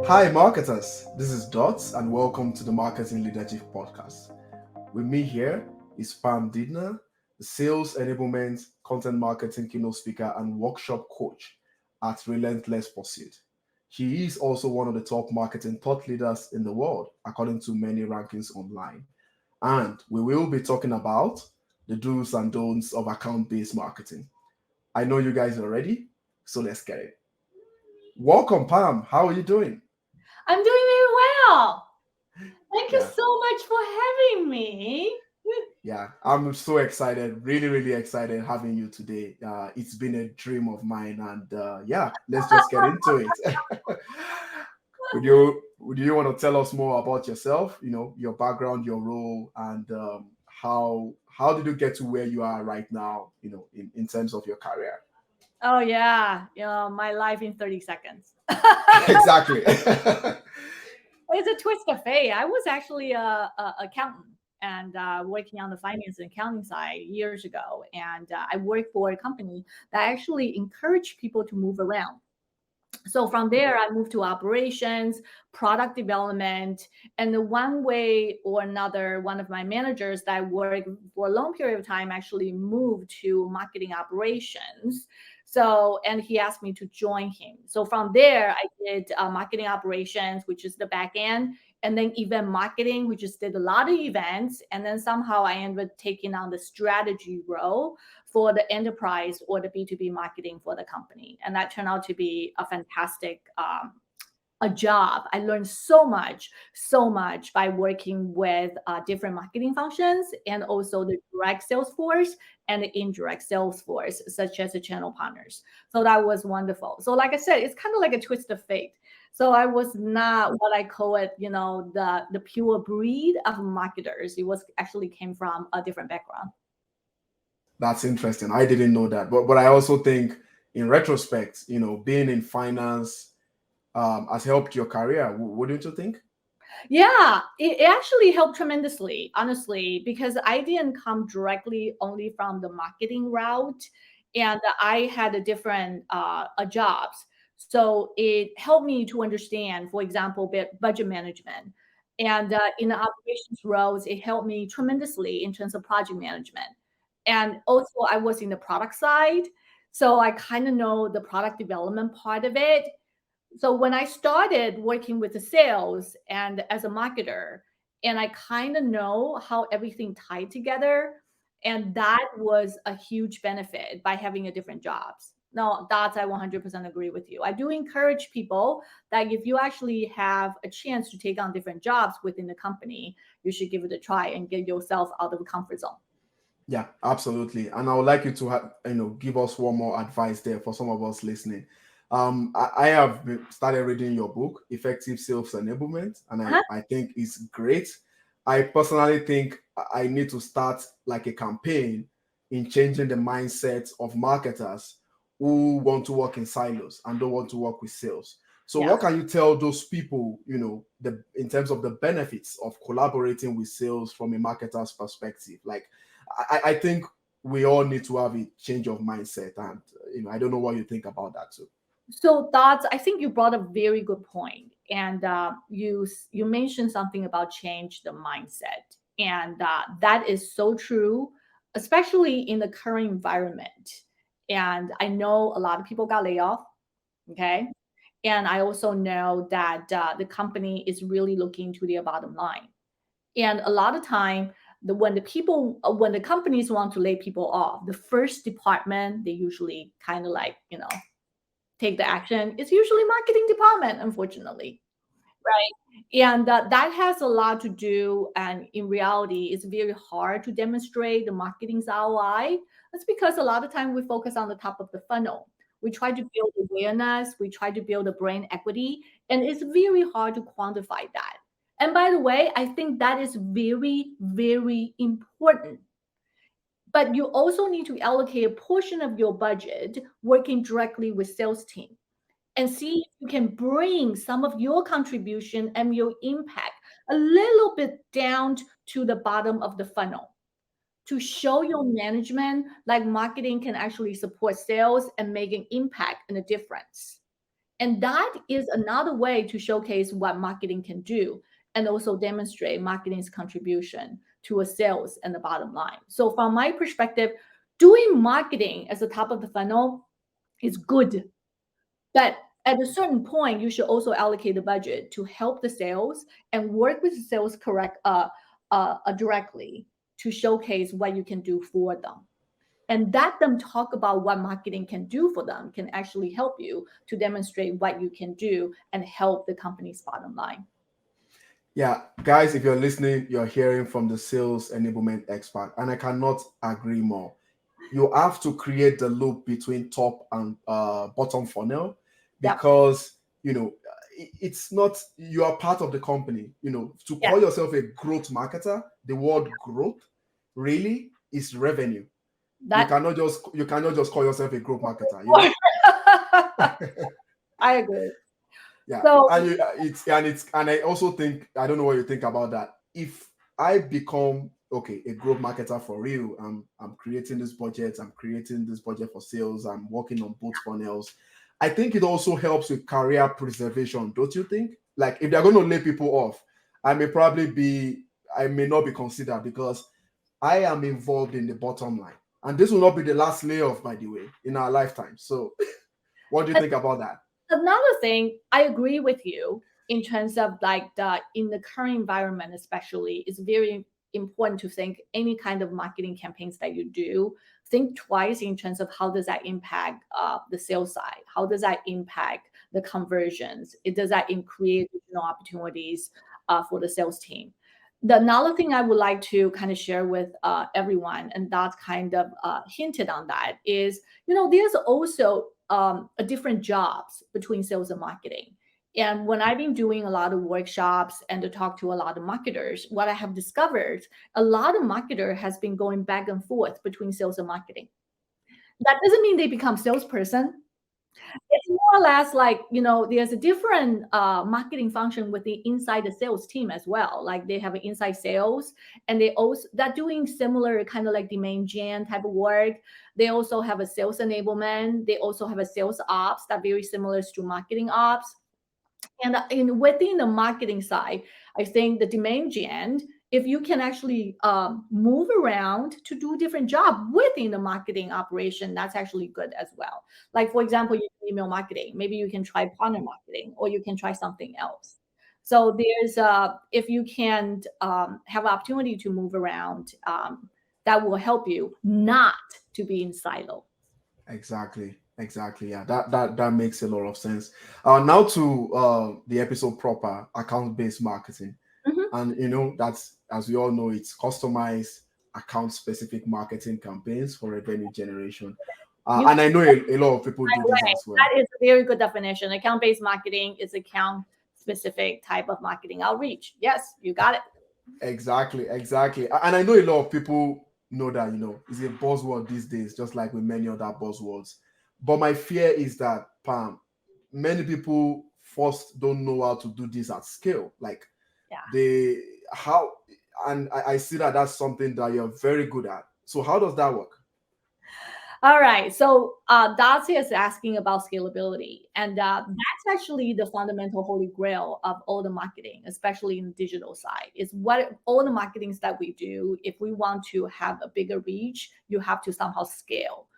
Hi, marketers. This is Dots, and welcome to the Marketing Leadership Podcast. With me here is Pam Didner, the Sales Enablement, Content Marketing keynote speaker, and workshop coach at Relentless Pursuit. She is also one of the top marketing thought leaders in the world, according to many rankings online. And we will be talking about the do's and don'ts of account based marketing. I know you guys are ready, so let's get it. Welcome, Pam. How are you doing? I'm doing very well. Thank you Yeah. so much for having me. Yeah, I'm so excited, really, really excited having you today. It's been a dream of mine, and yeah, let's just get into it. Would you want to tell us more about yourself? You know, your background, your role, and how did you get to where you are right now? You know, in terms of your career. Oh yeah, my life in 30 seconds. Exactly. It's a twist of fate. I was actually a accountant and working on the finance and accounting side years ago, and I worked for a company that actually encouraged people to move around. So from there, I moved to operations, product development, and the one way or another, one of my managers that I worked for a long period of time actually moved to marketing operations. So, and he asked me to join him. So from there, I did marketing operations, which is the back end, and then event marketing, which just did a lot of events. And then somehow I ended up taking on the strategy role for the enterprise or the B2B marketing for the company. And that turned out to be a fantastic a job. I learned so much by working with different marketing functions and also the direct sales force and the indirect sales force, such as the channel partners. So that was wonderful. So, like I said, it's kind of like a twist of fate. So I was not what I call it, the pure breed of marketers. It was actually came from a different background. That's interesting. I didn't know that, but I also think, in retrospect, you know, being in finance has helped your career. Wouldn't you think? Yeah, it actually helped tremendously, honestly, because I didn't come directly only from the marketing route, and I had a different jobs. So it helped me to understand, for example, budget management. And in the operations roles, it helped me tremendously in terms of project management. And also, I was in the product side, so I kind of know the product development part of it. So when I started working with the sales and as a marketer, and I kind of know how everything tied together, and that was a huge benefit by having a different jobs. No, that's I 100% agree with you. I do encourage people that if you actually have a chance to take on different jobs within the company, you should give it a try and get yourself out of the comfort zone. Yeah, absolutely. And I would like you to give us one more advice there for some of us listening. I have started reading your book, Effective Sales Enablement, and Uh-huh. I think it's great. I personally think I need to start like a campaign in changing the mindset of marketers who want to work in silos and don't want to work with sales. So, Yeah. what can you tell those people, you know, in terms of the benefits of collaborating with sales from a marketer's perspective? Like, I think we all need to have a change of mindset, and you know, I don't know what you think about that too. So that's I think you brought a very good point, and you mentioned something about change the mindset, and that is so true, especially in the current environment. And I know a lot of people got laid off. Okay, and I also know that the company is really looking to their bottom line, and a lot of time. When the companies want to lay people off, the first department they usually kind of like take the action is usually marketing department, unfortunately, right? And that has a lot to do, and in reality it's very hard to demonstrate the marketing's ROI. That's because a lot of time we focus on the top of the funnel. We try to build awareness, we try to build a brand equity, and it's very hard to quantify that. And by the way, I think that is very, very important, but you also need to allocate a portion of your budget working directly with sales team and see if you can bring some of your contribution and your impact a little bit down to the bottom of the funnel to show your management like marketing can actually support sales and make an impact and a difference. And that is another way to showcase what marketing can do and also demonstrate marketing's contribution to a sales and the bottom line. So from my perspective, doing marketing as the top of the funnel is good, but at a certain point, you should also allocate the budget to help the sales and work with the sales directly to showcase what you can do for them. And let them talk about what marketing can do for them can actually help you to demonstrate what you can do and help the company's bottom line. Yeah, guys, if you're listening, you're hearing from the sales enablement expert, and I cannot agree more. You have to create the loop between top and bottom funnel, Yep. because it's not, you are part of the company. To Yeah. call yourself a growth marketer, the word growth really is revenue. That You cannot just call yourself a growth marketer. I agree. Yeah, So and I also think, I don't know what you think about that. If I become, okay, a growth marketer for real, I'm creating this budget, for sales, I'm working on both funnels. I think it also helps with career preservation, don't you think? Like, if they're going to lay people off, I may not be considered, because I am involved in the bottom line, and this will not be the last layoff, by the way, in our lifetime. So, what do you think about that? another thing, I agree with you in terms of like in the current environment, especially, it's very important to think any kind of marketing campaigns that you do, think twice in terms of how does that impact the sales side, how does that impact the conversions, it does that create additional opportunities for the sales team. The another thing I would like to kind of share with everyone, and that's kind of hinted on that, is there's also a different jobs between sales and marketing. And when I've been doing a lot of workshops and to talk to a lot of marketers, what I have discovered, a lot of marketer has been going back and forth between sales and marketing. That doesn't mean they become salesperson. It's more or less like, there's a different marketing function with the inside the sales team as well. Like they have an inside sales, and they're doing similar kind of like demand gen type of work. They also have a sales enablement. They also have a sales ops that very similar to marketing ops. And within the marketing side, I think the demand gen, if you can actually move around to do different job within the marketing operation, that's actually good as well. Like for example, you email marketing, maybe you can try partner marketing, or you can try something else. So there's if you can have opportunity to move around, that will help you not to be in silo. Exactly. Yeah, that makes a lot of sense. Now to the episode proper, account-based marketing. Mhm. And that's, as we all know, it's customized account-specific marketing campaigns for revenue generation. You And I know a lot of people do this Right. as well. That is a very good definition. Account-based marketing is account-specific type of marketing outreach. Yes, you got it. Exactly. And I know a lot of people know that, it's a buzzword these days, just like with many other buzzwords. But my fear is that, Pam, many people first don't know how to do this at scale. Like, Yeah. they how and I see that that's something that you're very good at. So how does that work? All right. So Dacia is asking about scalability, and that's actually the fundamental holy grail of all the marketing, especially in the digital side. Is what all the marketings that we do. If we want to have a bigger reach, you have to somehow scale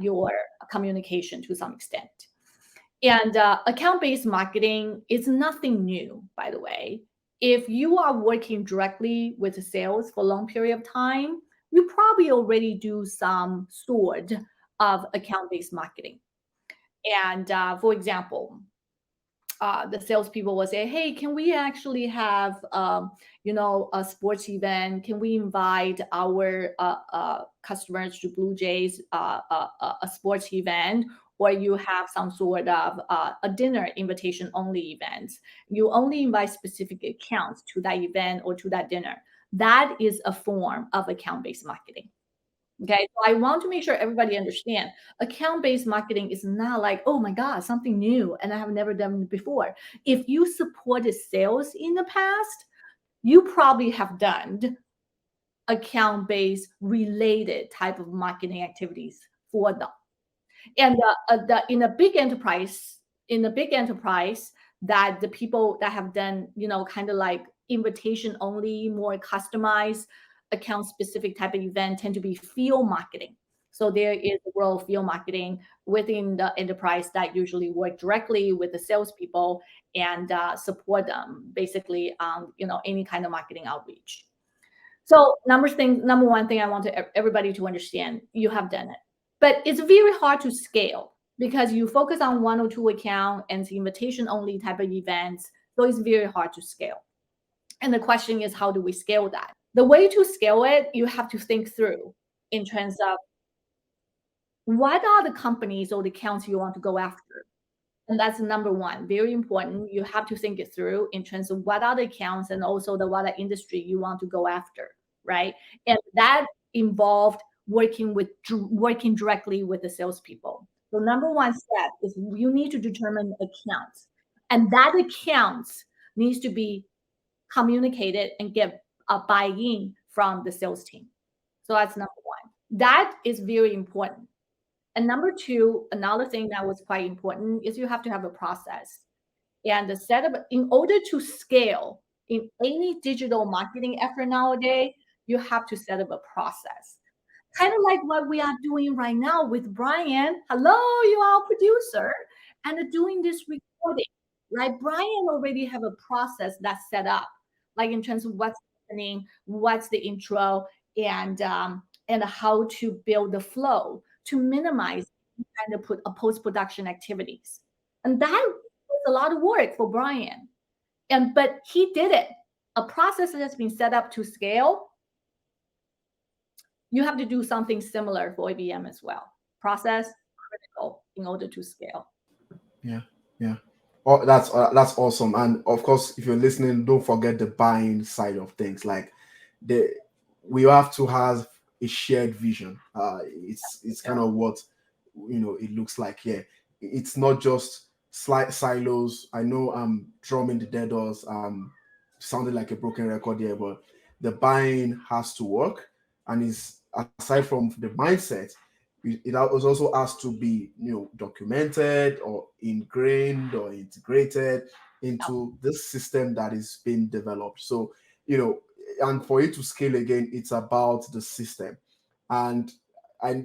your communication to some extent. And account-based marketing is nothing new, by the way. If you are working directly with the sales for a long period of time, you probably already do some sort of account-based marketing. And for example, the salespeople will say, "Hey, can we actually have, a sports event? Can we invite our customers to Blue Jays a sports event?" Or you have some sort of a dinner invitation only event. You only invite specific accounts to that event or to that dinner. That is a form of account-based marketing. Okay, so I want to make sure everybody understand account-based marketing is not like, oh my God, something new and I have never done it before. If you supported sales in the past, you probably have done account-based related type of marketing activities for them. And in a big enterprise, in the big enterprise, that the people that have done, kind of like invitation only, more customized, account specific type of event tend to be field marketing. So there is a role of field marketing within the enterprise that usually work directly with the salespeople and support them basically, any kind of marketing outreach. So number one thing I want everybody to understand, you have done it, but it's very hard to scale because you focus on one or two account and it's invitation only type of events. So it's very hard to scale. And the question is, how do we scale that? The way to scale it, you have to think through in terms of what are the companies or the accounts you want to go after. And that's number one, very important. You have to think it through in terms of what are the accounts and also the what are industry you want to go after, right? And that involved working directly with the salespeople. So number one step is you need to determine accounts, and that accounts needs to be communicated and get a buy-in from the sales team. So that's number one. That is very important. And number two, another thing that was quite important is you have to have a process. And the setup, in order to scale in any digital marketing effort nowadays, you have to set up a process. Kind of like what we are doing right now with Brian. Hello, you are a producer, and doing this recording, right? Brian already have a process that's set up, like in terms of what's happening, what's the intro, and how to build the flow to minimize kind of post-production activities. And that was a lot of work for Brian. But he did it. A process that has been set up to scale. You have to do something similar for ABM as well. Process critical in order to scale. Yeah, yeah. Oh, that's awesome. And of course, if you're listening, don't forget the buying side of things. Like the we have to have a shared vision. It's kind of what it looks like here. It's not just slight silos. I know I'm drumming the dead horse. Sounding like a broken record here, but the buying has to work, and is aside from the mindset, it also has to be documented or ingrained or integrated into this system that is being developed. So and for it to scale again, it's about the system, and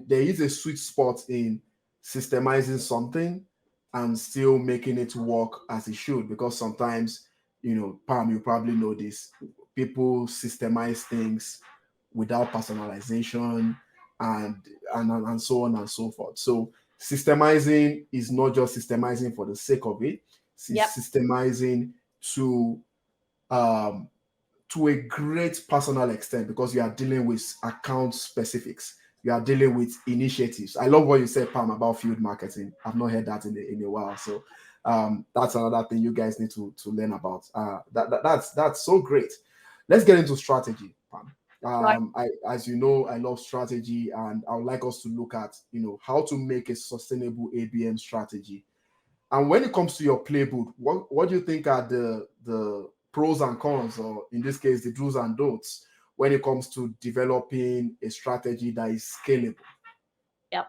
there is a sweet spot in systemizing something and still making it work as it should, because sometimes Pam, you probably know this, people systemize things without personalization and and so on and so forth. So systemizing is not just systemizing for the sake of it. It's Yep. systemizing to um, to a great personal extent, because you are dealing with account specifics. You are dealing with initiatives. I love what you said, Pam, about field marketing. I've not heard that in a while. So that's another thing you guys need to learn about. That's so great. Let's get into strategy, Pam. Right. As you know, I love strategy, and I would like us to look at how to make a sustainable ABM strategy. And when it comes to your playbook, what do you think are the pros and cons, or in this case, the do's and don'ts, when it comes to developing a strategy that is scalable? Yep.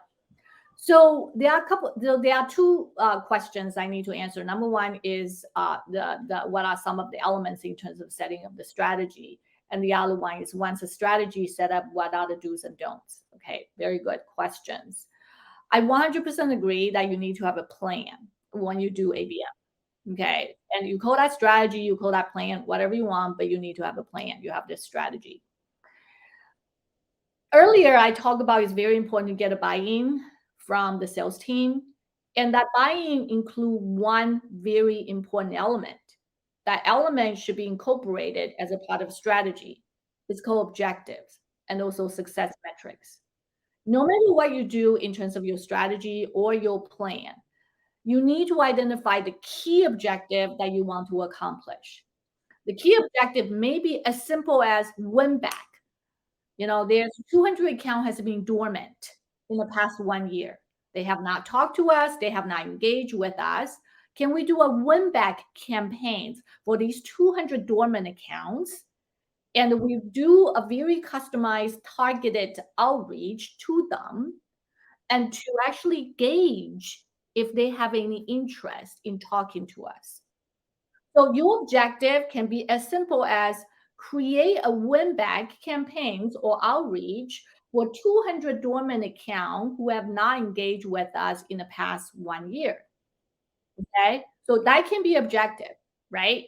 So there are two questions I need to answer. Number one is the what are some of the elements in terms of setting up the strategy, and the other one is once a strategy is set up, what are the do's and don'ts? Okay, very good questions. I 100% agree that you need to have a plan when you do ABM. Okay, and you call that strategy, you call that plan, whatever you want, but you need to have a plan. You have this strategy. Earlier, I talked about it's very important to get a buy-in from the sales team. And that buy-in include one very important element. That element should be incorporated as a part of strategy. It's called objectives and also success metrics. No matter what you do in terms of your strategy or your plan, you need to identify the key objective that you want to accomplish. The key objective may be as simple as win back. There's 200 account has been dormant in the past 1 year. They have not talked to us. They have not engaged with us. Can we do a win back campaigns for these 200 dormant accounts? And we do a very customized, targeted outreach to them, and to actually gauge if they have any interest in talking to us. So your objective can be as simple as create a win-back campaigns or outreach for 200 dormant accounts who have not engaged with us in the past 1 year. Okay, so that can be objective, right?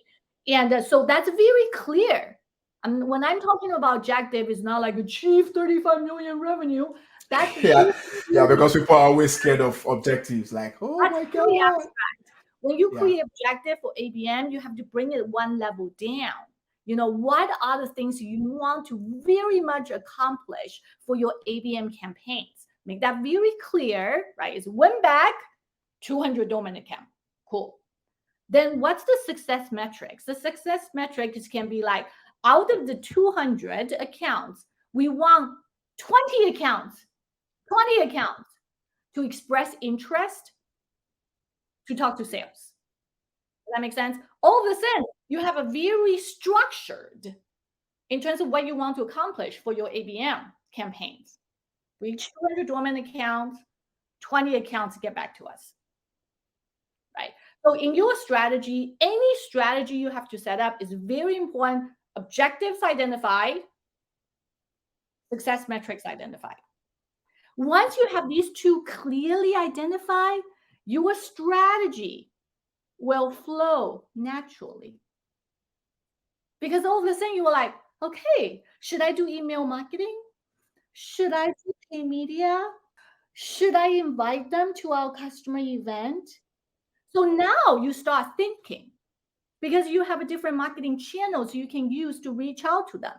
And so that's very clear. And when I'm talking about objective, it's not like achieve 35 million revenue. That's Yeah, yeah, very, because people are always scared of objectives. Like, oh that's my very god. abstract. When you Yeah, create objective for ABM, you have to bring it one level down. What are the things you want to very much accomplish for your ABM campaigns? Make that very clear, right? It's win back 200 domain account. Cool. Then what's the success metrics? The success metrics can be like out of the 200 accounts, we want 20 accounts, 20 accounts to express interest to talk to sales. Does that make sense? All of a sudden, you have a very structured in terms of what you want to accomplish for your ABM campaigns. Reach 200 dormant accounts, 20 accounts get back to us. Right. So in your strategy, any strategy you have to set up is very important. Objectives identified, success metrics identified. Once you have these two clearly identified, your strategy will flow naturally. Because all of a sudden you were like, okay, should I do email marketing? Should I do pay media? Should I invite them to our customer event? So now you start thinking because you have a different marketing channels you can use to reach out to them.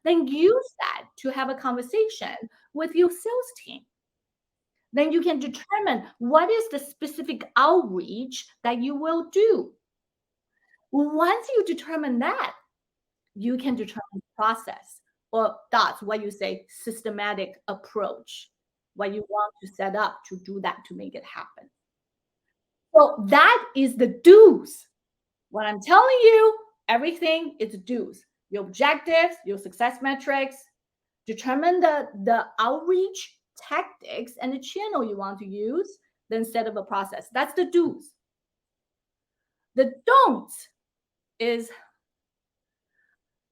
Then use that to have a conversation with your sales team. Then you can determine what is the specific outreach that you will do. Once you determine that, you can determine the process, or that's what you say systematic approach, what you want to set up to do that to make it happen. So that is the do's. What I'm telling you, everything is do's. Your objectives, your success metrics, determine the outreach tactics and the channel you want to use, then set up a process. That's the do's. The don'ts is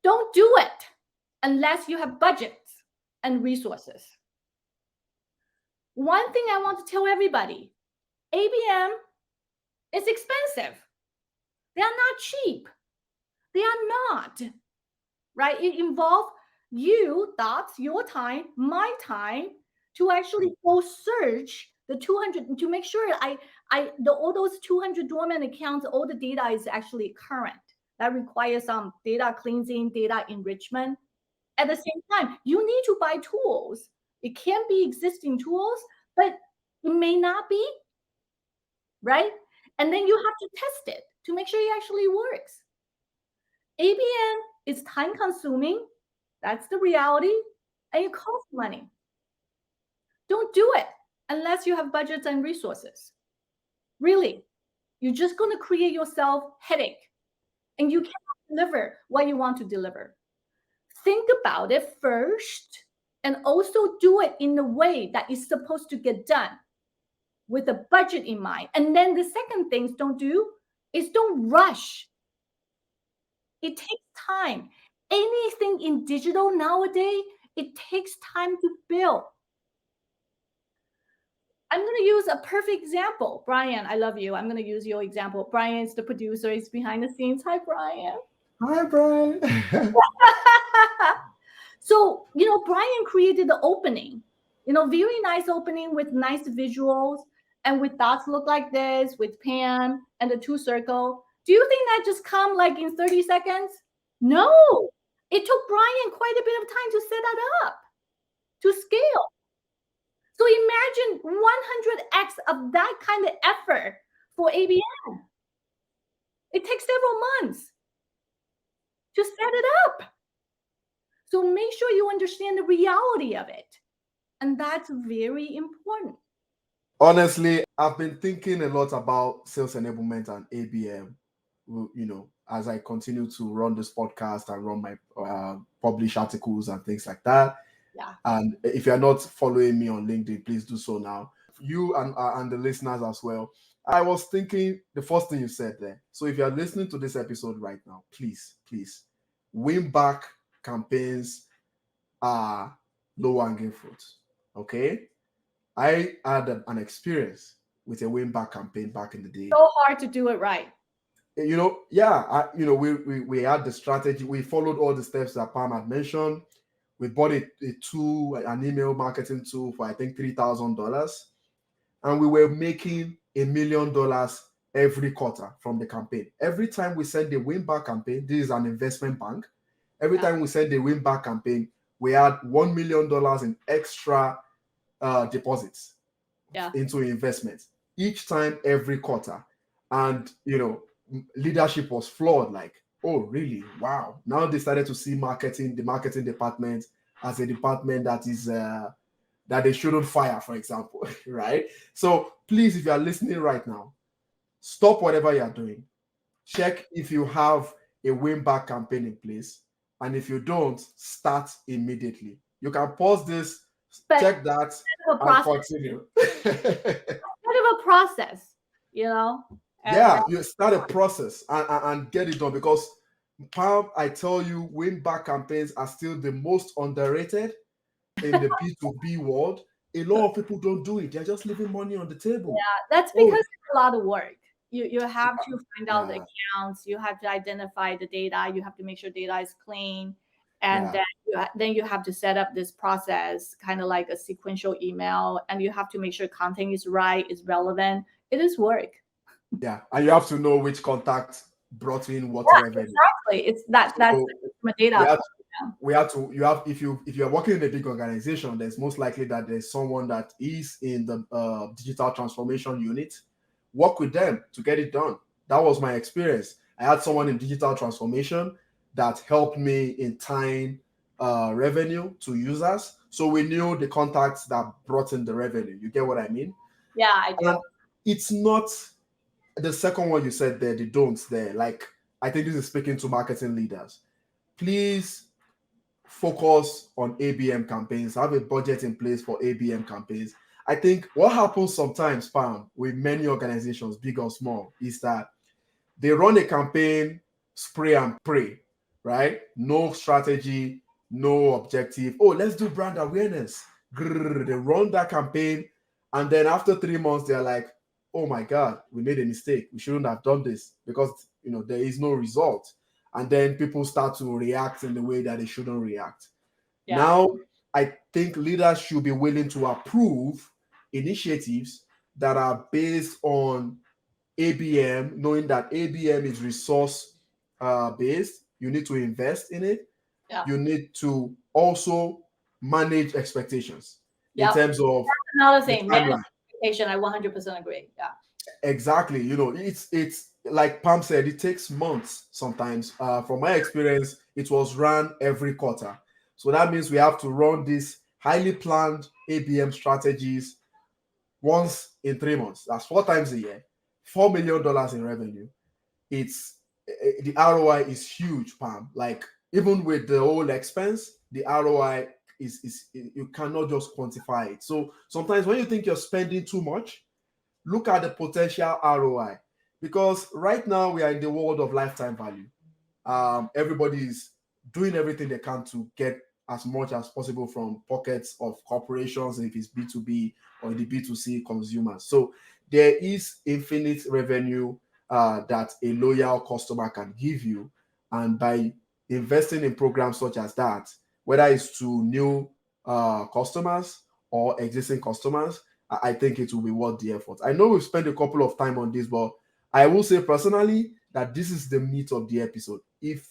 don't do it unless you have budgets and resources. One thing I want to tell everybody, ABM is expensive. They are not cheap. They are not, right? It involves you, that's your time, my time, to actually go search the 200 to make sure all those 200 dormant accounts, all the data is actually current. That requires some data cleansing, data enrichment. At the same time, you need to buy tools. It can be existing tools, but it may not be, right? And then you have to test it to make sure it actually works. ABM is time consuming. That's the reality. And it costs money. Don't do it unless you have budgets and resources. Really, you're just going to create yourself headache and you cannot deliver what you want to deliver. Think about it first and also do it in the way that is supposed to get done with a budget in mind. And then the second things don't do is don't rush. It takes time. Anything in digital nowadays, it takes time to build. I'm going to use a perfect example. Brian, I love you. I'm going to use your example. Brian is the producer. He's behind the scenes. Hi, Brian. hi Brian. So, Brian created the opening, very nice opening with nice visuals and with dots look like this, with Pam and the two circle. Do you think that just come like in 30 seconds? No, it took Brian quite a bit of time to set that up, to scale. So imagine 100x of that kind of effort for ABM. It takes several months to set it up. So make sure you understand the reality of it. And that's very important. Honestly, I've been thinking a lot about sales enablement and ABM, as I continue to run this podcast and run my publish articles and things like that. Yeah. And if you're not following me on LinkedIn, please do so now. you and the listeners as well. I was thinking the first thing you said there. So if you are listening to this episode right now, please, win back campaigns are low hanging fruit. Okay, I had an experience with a win back campaign back in the day. So hard to do it right. Yeah, we had the strategy. We followed all the steps that Pam had mentioned. We bought a tool, an email marketing tool for I think $3,000, and we were making $1 million every quarter from the campaign. Every time we send a win back campaign, this is an investment bank. Every time we send a win back campaign, we had $1 million in extra deposits into investments each time every quarter. And leadership was flawed, like, oh really, wow, now they started to see the marketing department as a department that is that they shouldn't fire, for example. Right? So please, if you are listening right now, stop whatever you are doing, check if you have a win back campaign in place, and if you don't, start immediately. You can pause this, But check that, and continue. kind of a process, you know. Yeah, you start a process and get it done, because Pam, I tell you, win back campaigns are still the most underrated in the B2B world. A lot of people don't do it. They're just leaving money on the table. Yeah, that's because it's a lot of work. You have to find out the Yeah. accounts. You have to identify the data. You have to make sure data is clean, and Yeah. then you have to set up this process, kind of like a sequential email, and you have to make sure content is right, is relevant. It is work. Yeah, and you have to know which contact brought in what Yeah, revenue. exactly. It's that's So from a data. we have we have to you have if you're working in a big organization, there's most likely that there's someone that is in the digital transformation unit. Work with them to get it done. That was my experience. I had someone in digital transformation that helped me in tying revenue to users, so we knew the contacts that brought in the revenue. You get what I mean? Yeah, I do. And it's not the second one you said there, the don'ts there. Like, I think this is speaking to marketing leaders. Please focus on ABM campaigns. Have a budget in place for ABM campaigns. I think what happens sometimes, Pam, with many organizations, big or small, is that they run a campaign, spray and pray, right? No strategy, no objective. Oh, let's do brand awareness. Grrr, they run that campaign, and then after 3 months, they're like, oh my God, we made a mistake. We shouldn't have done this, because there is no result. And then people start to react in the way that they shouldn't react. Yeah. Now, I think leaders should be willing to approve initiatives that are based on ABM, knowing that ABM is resource based. You need to invest in it. Yeah. You need to also manage expectations in Yep. terms of That's another thing. the Manage timeline. expectation. I 100% agree. Yeah. Exactly. It's like Pam said, it takes months sometimes. From my experience, it was run every quarter. So that means we have to run these highly planned ABM strategies once in 3 months. That's 4 times a year, $4 million in revenue. It's the ROI is huge, Pam. Like, even with the whole expense, the ROI is you cannot just quantify it. So sometimes when you think you're spending too much, look at the potential ROI, because right now we are in the world of lifetime value. Everybody is doing everything they can to get as much as possible from pockets of corporations, if it's B2B or the B2C consumers. So there is infinite revenue that a loyal customer can give you. And by investing in programs such as that, whether it's to new customers or existing customers, I think it will be worth the effort. I know we've spent a couple of time on this, but I will say personally that this is the meat of the episode. If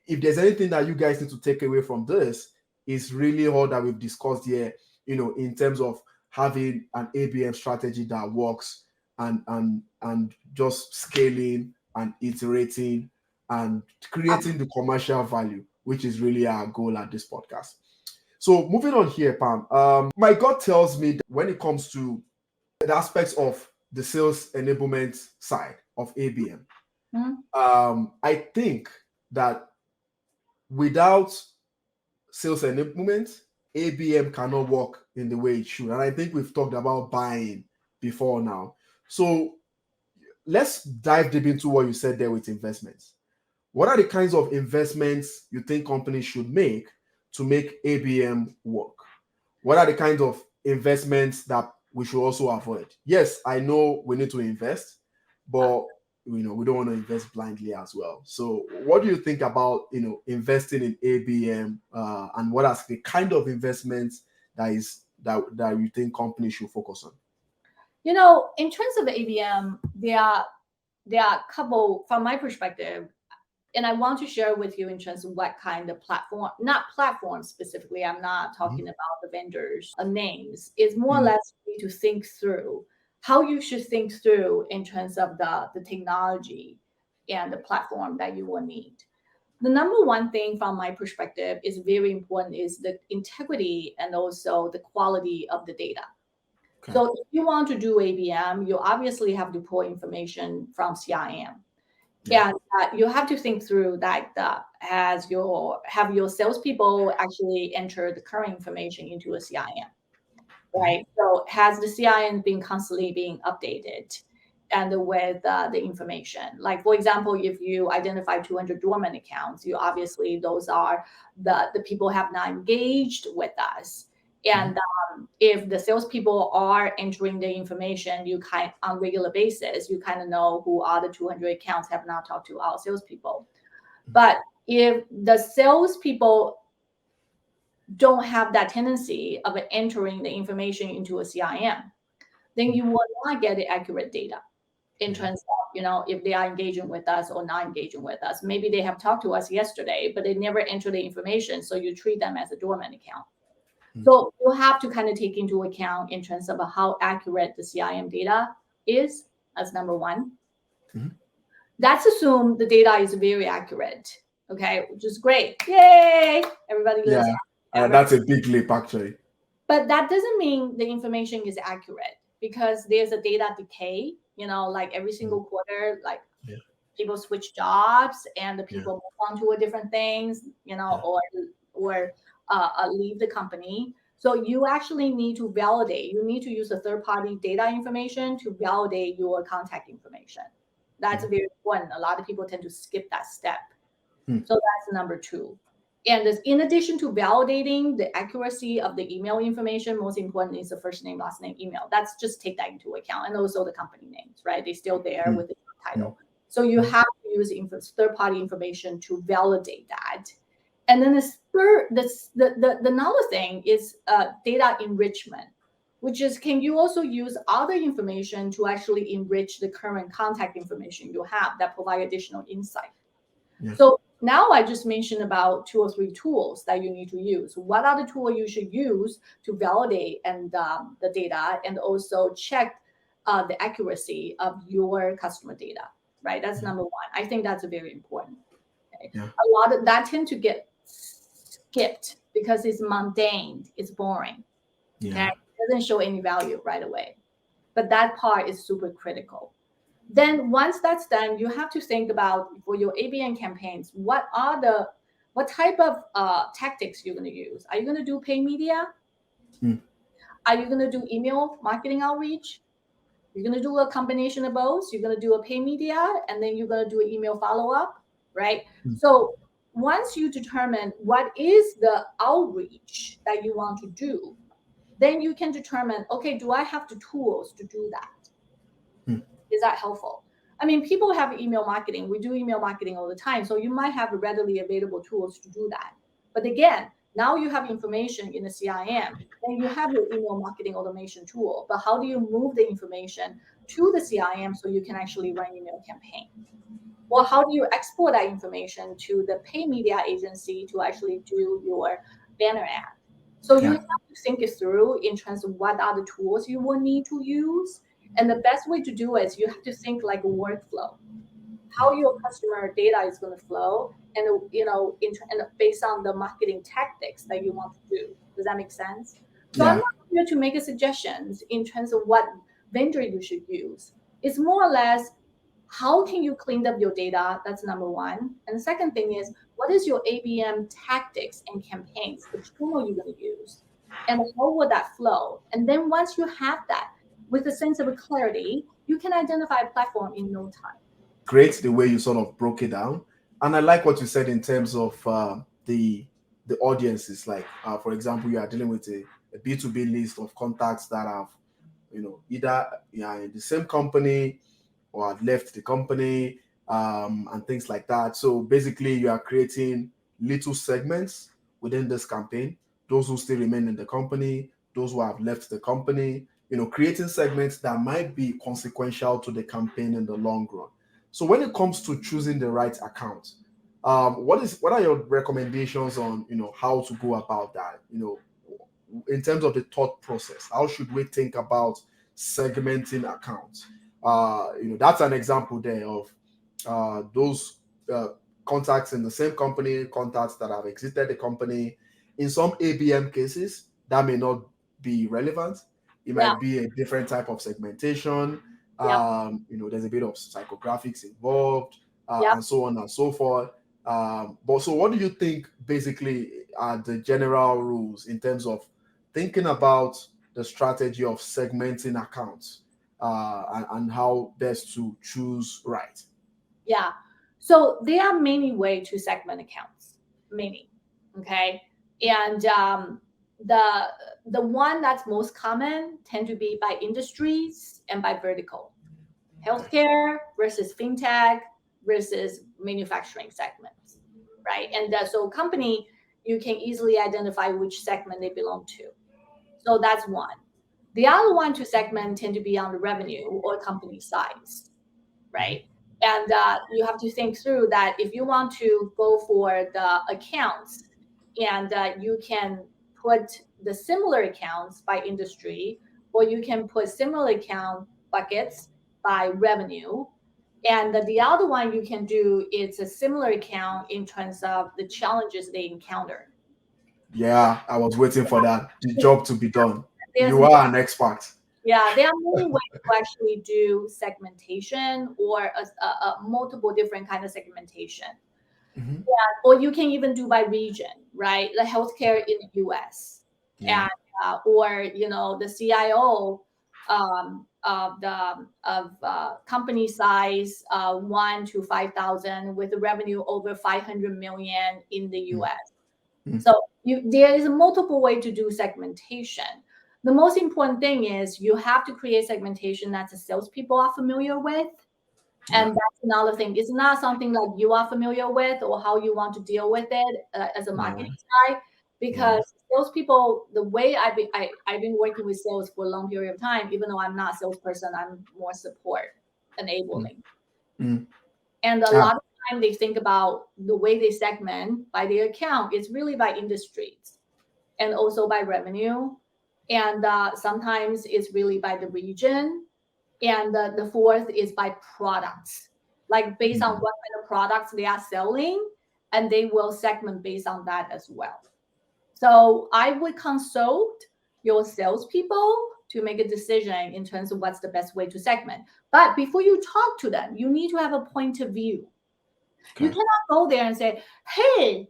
there's anything that you guys need to take away from this, is really all that we've discussed here, in terms of having an ABM strategy that works, and just scaling and iterating and creating the commercial value, which is really our goal at this podcast. So moving on here, Pam, my gut tells me that when it comes to the aspects of the sales enablement side of ABM, I think that without sales enablement, ABM cannot work in the way it should. And I think we've talked about buying before now. So let's dive deep into what you said there with investments. What are the kinds of investments you think companies should make ABM work? What are the kinds of investments that we should also avoid? Yes, I know we need to invest, but we don't want to invest blindly as well. So what do you think about investing in ABM, and what are the kind of investments that you think companies should focus on? In terms of ABM, there are a couple, from my perspective, and I want to share with you in terms of what kind of platform, not platform specifically, I'm not talking about the vendors' names, is more or less for you to think through how you should think through in terms of the technology and the platform that you will need. The number one thing from my perspective is very important is the integrity and also the quality of the data. Okay. So if you want to do ABM, you obviously have to pull information from CIM. Yeah. And you have to think through that have your salespeople actually enter the current information into a CIM, right? So has the CIM been constantly being updated and with the information? Like, for example, if you identify 200 dormant accounts, you obviously those are the people have not engaged with us. And if the salespeople are entering the information, you on regular basis, you kind of know who are the 200 accounts have not talked to our salespeople. But if the salespeople don't have that tendency of entering the information into a CIM, then you will not get the accurate data in terms of, if they are engaging with us or not engaging with us. Maybe they have talked to us yesterday, but they never enter the information, so you treat them as a dormant account. So you have to kind of take into account in terms of how accurate the CIM data is, as number one. Let's assume the data is very accurate, okay, which is great. Yay! Everybody lives Yeah, that's a big leap, actually. But that doesn't mean the information is accurate, because there's a data decay, like every single quarter, like people switch jobs and the people move on to a different things, or leave the company. So you actually need to validate. You need to use a third-party data information to validate your contact information. That's very important. A lot of people tend to skip that step. So that's number two. And in addition to validating the accuracy of the email information, most important is the first name, last name, email. That's just take that into account. And also the company names, right? They're still there with the title. So you have to use third-party information to validate that. And then another thing is data enrichment, which is, can you also use other information to actually enrich the current contact information you have that provide additional insight? So now I just mentioned about 2 or 3 tools that you need to use. What are the tools you should use to validate and the data, and also check the accuracy of your customer data, right? That's number one. I think that's very important. Okay? A lot of that tend to get skipped because it's mundane, it's boring. Okay? It doesn't show any value right away. But that part is super critical. Then once that's done, you have to think about, for your ABM campaigns, what type of tactics you're going to use. Are you going to do paid media? Are you going to do email marketing outreach? You're going to do a combination of both. You're going to do a paid media, and then you're going to do an email follow-up, right? So once you determine what is the outreach that you want to do, then you can determine, okay, do I have the tools to do that? Is that helpful? I mean, people have email marketing. We do email marketing all the time. So you might have readily available tools to do that. But again, now you have information in the CIM, then you have your email marketing automation tool. But how do you move the information to the CIM so you can actually run email campaign? Or how do you export that information to the pay media agency to actually do your banner ad? So you have to think it through in terms of what are the tools you will need to use. And the best way to do it is you have to think like a workflow, how your customer data is going to flow, and and based on the marketing tactics that you want to do. Does that make sense? So I'm not here to make suggestions in terms of what vendor you should use. It's more or less How can you clean up your data? That's number one. And the second thing is, what is your ABM tactics and campaigns, the channel you're going to use, and how will that flow? And then once you have that with a sense of clarity, you can identify a platform in no time. Great the way you sort of broke it down, and I like what you said in terms of the audiences. Like, for example, you are dealing with a B2B list of contacts that have, either in the same company or had left the company, and things like that. So basically, you are creating little segments within this campaign. Those who still remain in the company, those who have left the company, creating segments that might be consequential to the campaign in the long run. So when it comes to choosing the right account, what are your recommendations on how to go about that? In terms of the thought process, how should we think about segmenting accounts? That's an example there of those contacts in the same company, contacts that have exited the company. In some ABM cases, that may not be relevant. It Yeah, might be a different type of segmentation. yeah, There's a bit of psychographics involved, yeah. and so on and so forth. But so, what do you think basically are the general rules in terms of thinking about the strategy of segmenting accounts, and how best to choose right? Yeah. So there are many ways to segment accounts, many. Okay. And the the one that's most common tend to be by industries and by vertical. Okay. Healthcare versus fintech versus manufacturing segments, right? And so company, you can easily identify which segment they belong to. So that's one. The other one to segment tend to be on the revenue or company size, right? And you have to think through that if you want to go for the accounts, and you can put the similar accounts by industry, or you can put similar account buckets by revenue. And the other one you can do is a similar account in terms of the challenges they encounter. Yeah, I was waiting for that. The job to be done. There's You are an expert. Yeah, there are many ways to actually do segmentation or a multiple different kind of segmentation. Mhm. Or you can even do by region, right? The healthcare in the US, Yeah. and or the CIO of the of company size 1 to 5,000 with a revenue over 500 million in the Mm, US. mm. So there is a multiple way to do segmentation. The most important thing is you have to create segmentation that the salespeople are familiar with. And Yeah. that's another thing. It's not something like you are familiar with or how you want to deal with it as a Yeah. marketing side, Yeah. because salespeople, the way I've been working with sales for a long period of time, even though I'm not a salesperson, I'm more support Mm, enabling. mm. And a Ah, lot of time they think about the way they segment by their account. It's really by industries and also by revenue. And sometimes it's really by the region. And the fourth is by products, like based on mm. what kind of products they are selling, and they will segment based on that as well. So I would consult your salespeople to make a decision in terms of what's the best way to segment. But before you talk to them, you need to have a point of view. You Okay. cannot go there and say, "Hey,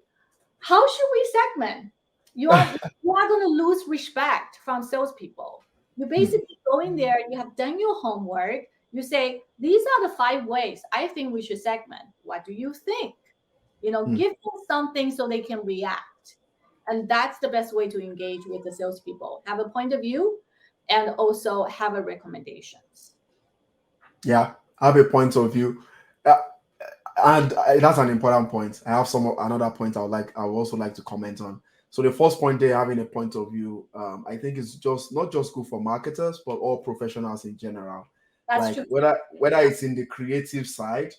how should we segment?" You are going to lose respect from salespeople. You Mm, basically go in there, you have done your homework. You say, "These are the 5 ways I think we should segment. What do you think?" mm. Give them something so they can react. And that's the best way to engage with the salespeople. Have a point of view and also have a recommendations. Yeah. I have a point of view. Uh, and that's an important point. I have another point I would also like to comment on. So the first point there, having a point of view, I think is just not just good for marketers, but all professionals in general. That's Like true. whether it's in the creative side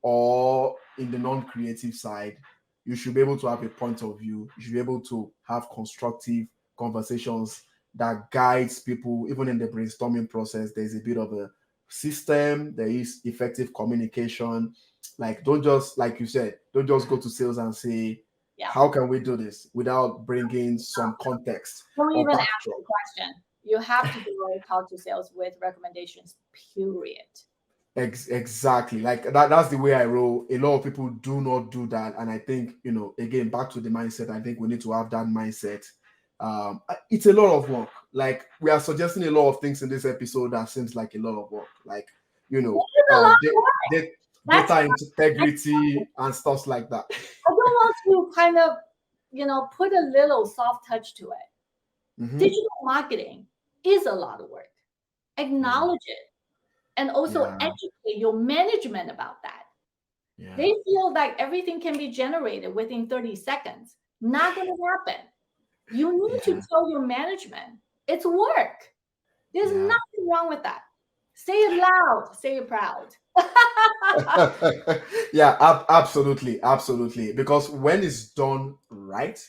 or in the non-creative side, you should be able to have a point of view. You should be able to have constructive conversations that guides people, even in the brainstorming process. There's a bit of a system, there is effective communication. Like, don't just, like you said, don't just go to sales and say, Yeah. how can we do this without bringing some context Don't or even ask backdrop? the question. You have to go and talk to sales with recommendations, period. Exactly. Like that's the way I roll. A lot of people do not do that. And I think, again, back to the mindset, I think we need to have that mindset. It's a lot of work. Like we are suggesting a lot of things in this episode that seems like a lot of work. Like, you It know, is a lot of work. da- That's data I, integrity and stuff like that. I don't want to kind of, put a little soft touch to it. Hmm. Digital marketing is a lot of work. Yeah. Acknowledge it and also Yeah. educate your management about that. Yeah. They feel like everything can be generated within 30 seconds. Not going to happen. You need to Yeah. tell your management it's work. There's Yeah. nothing wrong with that. Say it loud, say it proud. Yeah, absolutely, absolutely. Because when it's done right,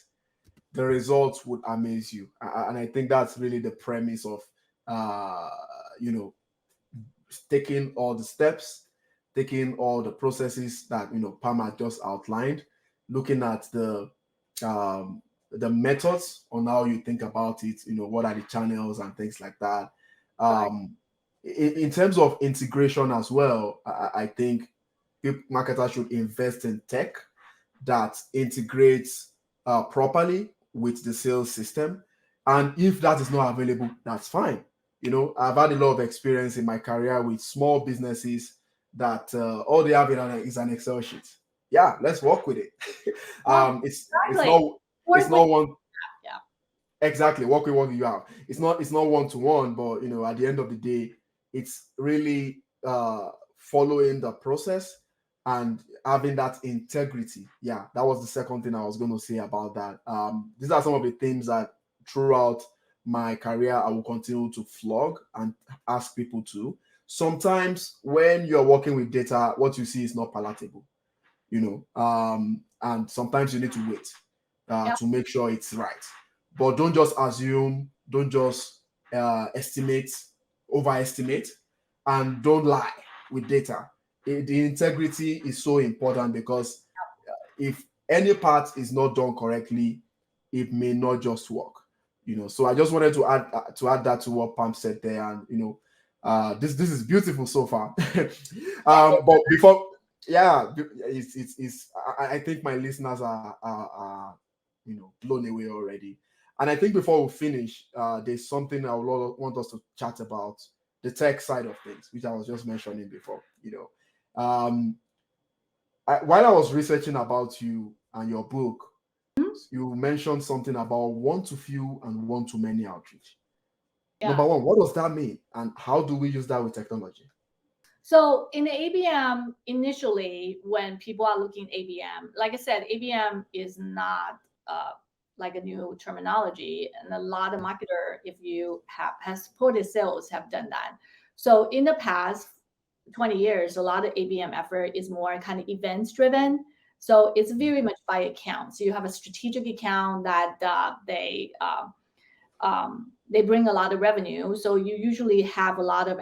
the results would amaze you. And I think that's really the premise of, uh, you know, taking all the steps, taking all the processes that Pam had just outlined, looking at the methods on how you think about it. What are the channels and things like that. Right, In terms of integration as well, I think marketers should invest in tech that integrates properly with the sales system. And if that is not available, that's fine. I've had a lot of experience in my career with small businesses that all they have is an Excel sheet. Yeah, let's work with it. right, It's exactly. not it's Work with not one. yeah. Exactly, work with what you have. It's not one to one, but at the end of the day, it's really following the process and having that integrity. Yeah, that was the second thing I was going to say about that. These are some of the things that throughout my career I will continue to flog and ask people to. Sometimes when you're working with data, what you see is not palatable, and sometimes you need to wait Yeah. to make sure it's right. But don't just assume, don't just estimate, overestimate, and don't lie with data. The integrity is so important because if any part is not done correctly, it may not just work. So I just wanted to add that to what Pam said there, and this is beautiful so far. But before, yeah, I think my listeners are blown away already. And I think before we finish, there's something I would want us to chat about, the tech side of things, which I was just mentioning before. While I was researching about you and your book, you mentioned something about one to few and one to many outreach. Yeah. Number one, what does that mean, and how do we use that with technology? So in the ABM, initially, when people are looking at ABM, like I said, ABM is not uh, like a new terminology, and a lot of marketer, if you have supported sales, have done that. So in the past 20 years, a lot of ABM effort is more kind of events driven. So it's very much by account. So you have a strategic account that they bring a lot of revenue. So you usually have a lot of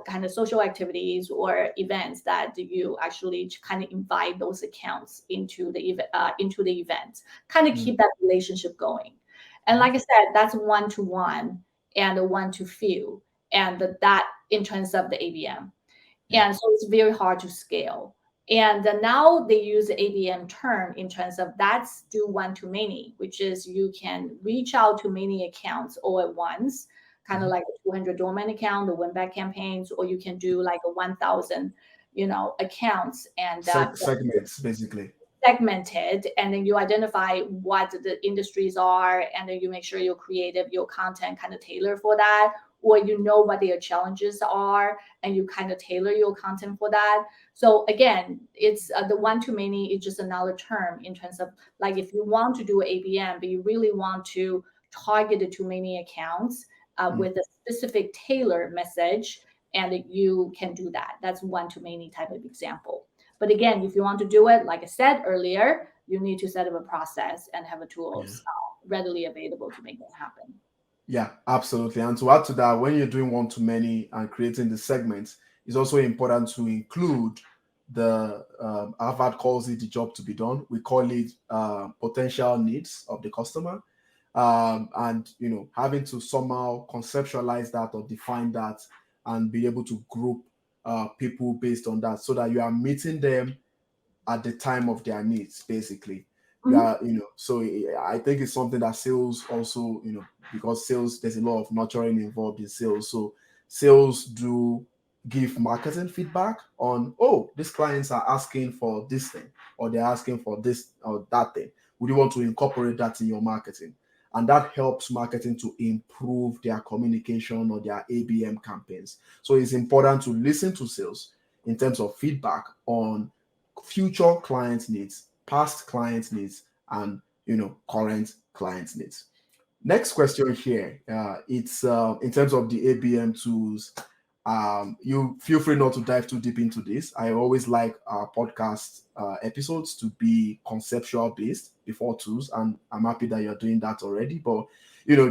kind of social activities or events that you actually kind of invite those accounts into the event, kind of Mm, keep that relationship going. And mhm. like I said, that's one to one and a one to few, and that in terms of the ABM. Yeah. And so it's very hard to scale. And now they use the ABM term in terms of that's do one to many, which is you can reach out to many accounts all at once, kind of Mhm. like a 200 doorman account, the win back campaigns, or you can do like a 1,000, accounts and Segments, basically. segmented, and then you identify what the industries are, and then you make sure your creative, your content kind of tailor for that, or what their challenges are, and you kind of tailor your content for that. So again, it's the one to many is just another term in terms of like if you want to do ABM, but you really want to target it to many accounts Mm. with a specific tailor message, and you can do that. That's one to many type of example. But again, if you want to do it, like I said earlier, you need to set up a process and have a Yeah. tools readily available to make that happen. Yeah, absolutely. And to add to that, when you're doing one to many and creating the segments, it's also important to include the Harvard calls it the job to be done. We call it potential needs of the customer, and having to somehow conceptualize that or define that and be able to group people based on that, so that you are meeting them at the time of their needs, basically. Mhm. Yeah, so I think it's something that sales also, because sales, there's a lot of nurturing involved in sales. So sales do give marketing feedback on, oh, these clients are asking for this thing, or they're asking for this or that thing. Would you want to incorporate that in your marketing? And that helps marketing to improve their communication or their ABM campaigns. So it's important to listen to sales in terms of feedback on future client needs, past client needs, and current client needs. Next question here. It's in terms of the ABM tools. You feel free not to dive too deep into this. I always like our podcast episodes to be conceptual based before tools, and I'm happy that you're doing that already. But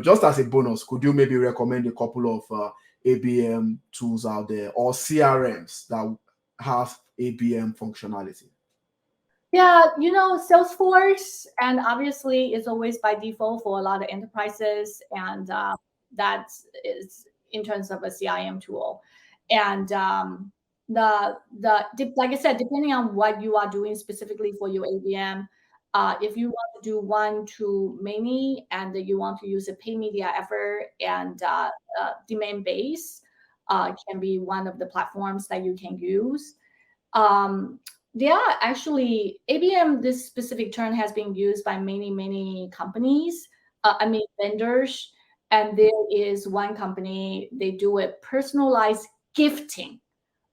just as a bonus, could you maybe recommend a couple of ABM tools out there, or CRMs that have ABM functionality? Yeah, Salesforce, and obviously is always by default for a lot of enterprises, and that is in terms of a CIM tool. And like I said, depending on what you are doing specifically for your ABM, if you want to do one to many and you want to use a pay media effort and demand base, can be one of the platforms that you can use. um, yeah, actually, ABM, this specific term has been used by many, many companies, vendors. And there is one company, they do it personalized gifting,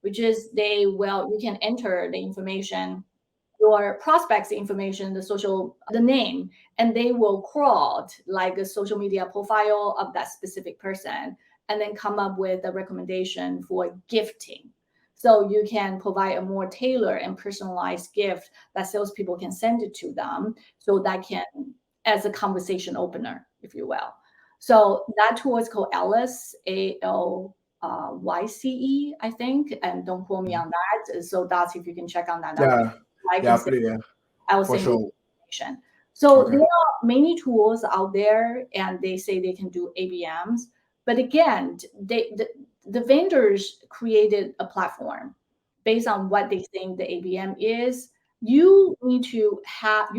which is you can enter the information, your prospects information, the name, and they will crawl like a social media profile of that specific person and then come up with a recommendation for gifting. So you can provide a more tailored and personalized gift that salespeople can send it to them, so that can, as a conversation opener, if you will. So that tool is called Alice, ALYCE, I think, and don't quote me on that. So that's, if you can check on that. Yeah, I can yeah, say, yeah, I will for send you sure. information. So Okay. there are many tools out there, and they say they can do ABMs. But again, the vendors created a platform based on what they think the ABM is. You need to have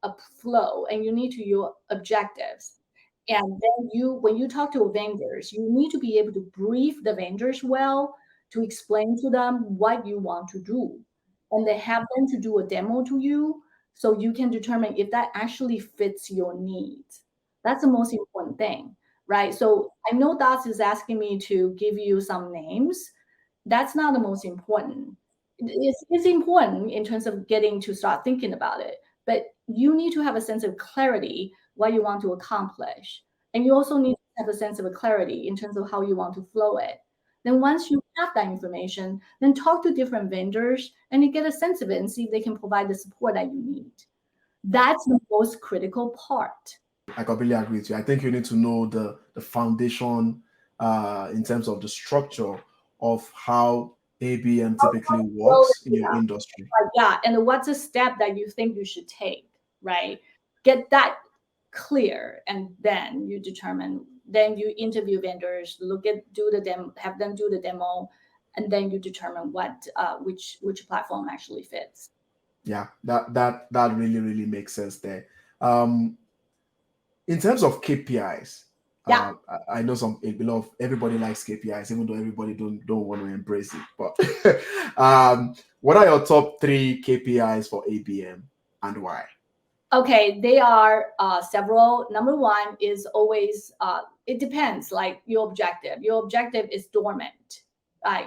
a flow, and you need to your objectives. And then when you talk to vendors, you need to be able to brief the vendors well, to explain to them what you want to do, and they have them to do a demo to you, so you can determine if that actually fits your needs. That's the most important thing, right? So I know Das is asking me to give you some names. That's not the most important. It's important in terms of getting to start thinking about it, but you need to have a sense of clarity what you want to accomplish, and you also need to have a sense of a clarity in terms of how you want to flow it. Then once you have that information, then talk to different vendors and you get a sense of it and see if they can provide the support that you need. That's the most critical part. I completely agree with you. I think you need to know the foundation in terms of the structure of how ABM typically Well, works in your industry. yeah, and what's a step that you think you should take, right? Get that clear, and then you determine. Then you interview vendors, do the demo, have them do the demo, and then you determine which platform actually fits. Yeah, that really really makes sense there. Um, in terms of KPIs, Yeah. I know a lot of everybody likes KPIs, even though everybody don't want to embrace it. But what are your top three KPIs for ABM and why? Okay, they are several. Number one is always, it depends, like your objective. Your objective is dormant.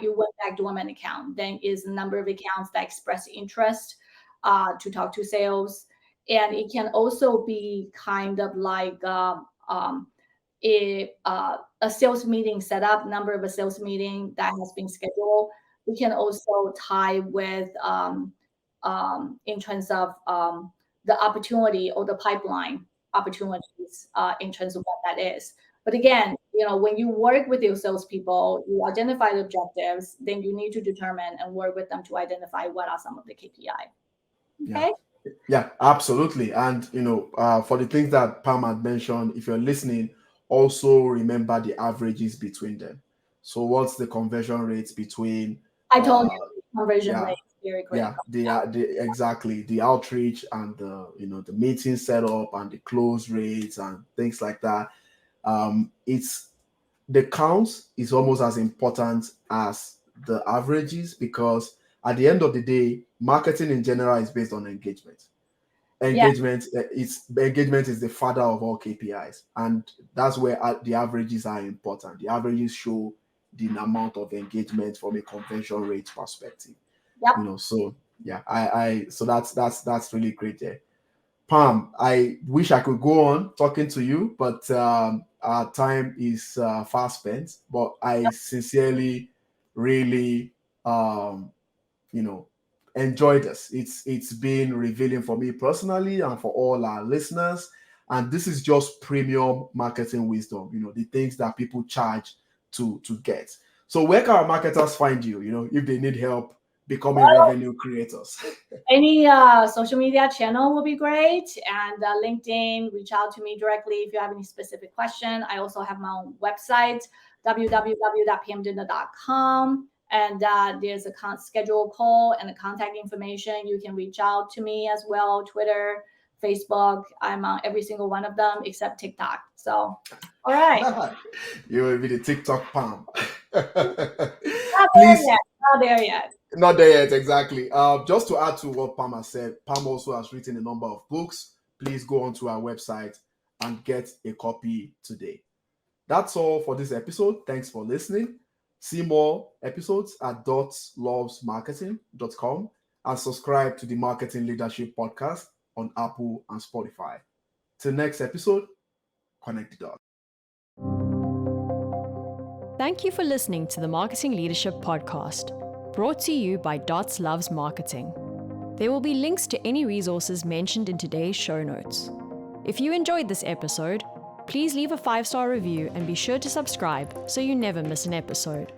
You went back dormant account. Then is the number of accounts that express interest to talk to sales. And it can also be kind of like a sales meeting set up, number of a sales meeting that has been scheduled. We can also tie with in terms of the opportunity or the pipeline opportunities in terms of what that is. But again, when you work with your salespeople, you identify the objectives, then you need to determine and work with them to identify what are some of the KPI. Yeah. Okay. Yeah, absolutely. And for the things that Pam had mentioned, if you're listening, also remember the averages between them. So what's the conversion rate between I told uh you conversion yeah, rate is very yeah, critical. the exactly the outreach and the the meeting setup and the close rates and things like that. It's the counts is almost as important as the averages, because at the end of the day, marketing in general is based on engagement. Yeah, Engagement is the father of all KPIs, and that's where the averages are important. The averages show the amount of engagement from a conversion rate perspective. yep. So yeah, I so that's really great there. Pam, I wish I could go on talking to you, but our time is fast spent. But I sincerely, really, um, you know, enjoyed this. It's been revealing for me personally and for all our listeners. And this is just premium marketing wisdom. The things that people charge to get. So where can our marketers find you? If they need help becoming revenue creators. Any social media channel will be great, and LinkedIn. Reach out to me directly if you have any specific question. I also have my own website, www.pamdidner.com, and there's a schedule call and the contact information. You can reach out to me as well. Twitter, Facebook. I'm on every single one of them except TikTok. So, all right. You will be the TikTok Pam. Not there Please, yet. Not there yet. not there yet, exactly. Just to add to what Pam has said, Pam also has written a number of books. Please go onto our website and get a copy today. That's all for this episode. Thanks for listening. See more episodes at dotslovesmarketing.com and subscribe to the Marketing Leadership Podcast on Apple and Spotify. Till next episode, connect the dots. Thank you for listening to the Marketing Leadership Podcast, brought to you by Dots Loves Marketing. There will be links to any resources mentioned in today's show notes. If you enjoyed this episode, please leave a 5-star review and be sure to subscribe so you never miss an episode.